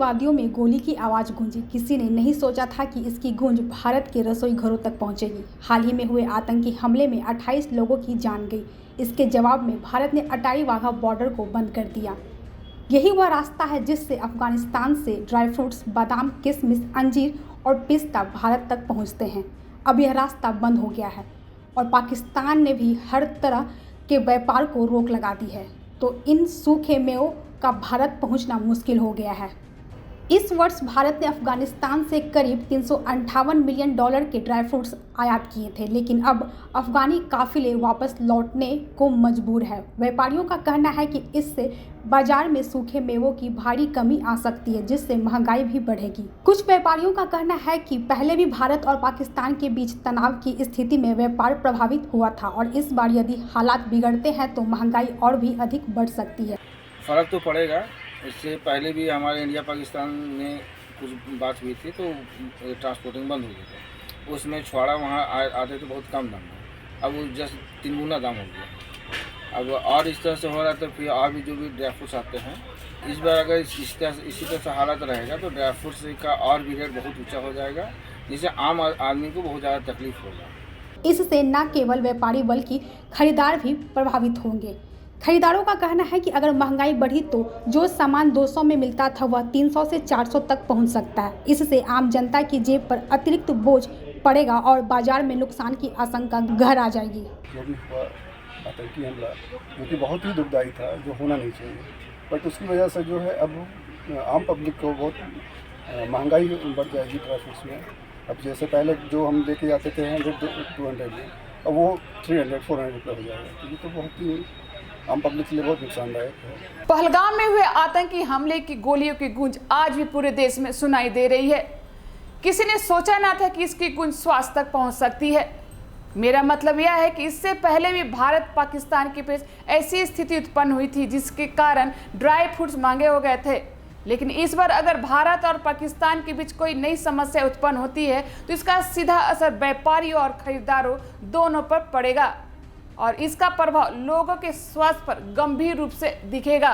वादियों में गोली की आवाज़ गूंजी। किसी ने नहीं सोचा था कि इसकी गूंज भारत के रसोई घरों तक पहुंचेगी। हाल ही में हुए आतंकी हमले में 28 लोगों की जान गई। इसके जवाब में भारत ने अटारी वाघा बॉर्डर को बंद कर दिया। यही वह रास्ता है जिससे अफगानिस्तान से ड्राई फ्रूट्स, बादाम, किशमिश, अंजीर और पिस्ता भारत तक पहुँचते हैं। अब यह रास्ता बंद हो गया है और पाकिस्तान ने भी हर तरह के व्यापार को रोक लगा दी है, तो इन सूखे मेवों का भारत पहुंचना मुश्किल हो गया है। इस वर्ष भारत ने अफगानिस्तान से करीब $358 मिलियन के ड्राई फ्रूट्स आयात किए थे, लेकिन अब अफगानी काफिले वापस लौटने को मजबूर है। व्यापारियों का कहना है कि इससे बाजार में सूखे मेवों की भारी कमी आ सकती है, जिससे महंगाई भी बढ़ेगी। कुछ व्यापारियों का कहना है कि पहले भी भारत और पाकिस्तान के बीच तनाव की स्थिति में व्यापार प्रभावित हुआ था और इस बार यदि हालात बिगड़ते हैं तो महंगाई और भी अधिक बढ़ सकती है। फ़र्क तो पड़ेगा। इससे पहले भी हमारे इंडिया पाकिस्तान में कुछ बात हुई थी तो ट्रांसपोर्टिंग बंद हो गई थी। उसमें छुआड़ा वहाँ आते तो बहुत कम दाम में, अब वो जस्ट 3 गुना दाम हो गया। अब और इस तरह से हो रहा है तो फिर और भी जो भी ड्राई फ्रूट्स आते हैं, इस बार अगर इसी तरह से हालत रहेगा तो ड्राई फ्रूट्स का और भी रेट बहुत ऊँचा हो जाएगा, जिससे आम आदमी को बहुत ज़्यादा तकलीफ होगा। इससे न केवल व्यापारी बल्कि खरीदार भी प्रभावित होंगे। खरीदारों का कहना है कि अगर महंगाई बढ़ी तो जो सामान 200 में मिलता था वह 300 से 400 तक पहुंच सकता है। इससे आम जनता की जेब पर अतिरिक्त बोझ पड़ेगा और बाजार में नुकसान की आशंका घर आ जाएगी। जो भी हुआ आतंकी हमला, जो कि बहुत ही दुखदायी था, जो होना नहीं चाहिए, बट उसकी वजह से जो है अब आम पब्लिक को बहुत महंगाई बढ़ जाएगी ड्राई फ्रूट्स में। अब जैसे पहले जो हम लेके जाते थे 100-200 में, अब वो 300-400 रुपये हो जाएगा। तो ये तो बहुत ही आम पब्लिक के लिए बहुत नुकसानदायक है। पहलगाम में हुए आतंकी हमले की गोलियों की गूंज आज भी पूरे देश में सुनाई दे रही है। किसी ने सोचा ना था कि इसकी गूंज स्वास्थ्य तक पहुंच सकती है। मेरा मतलब यह है कि इससे पहले भी भारत पाकिस्तान के बीच ऐसी स्थिति उत्पन्न हुई थी जिसके कारण ड्राई फ्रूट्स महंगे हो गए थे, लेकिन इस बार अगर भारत और पाकिस्तान के बीच कोई नई समस्या उत्पन्न होती है तो इसका सीधा असर व्यापारियों और खरीदारों दोनों पर पड़ेगा और इसका प्रभाव लोगों के स्वास्थ्य पर गंभीर रूप से दिखेगा।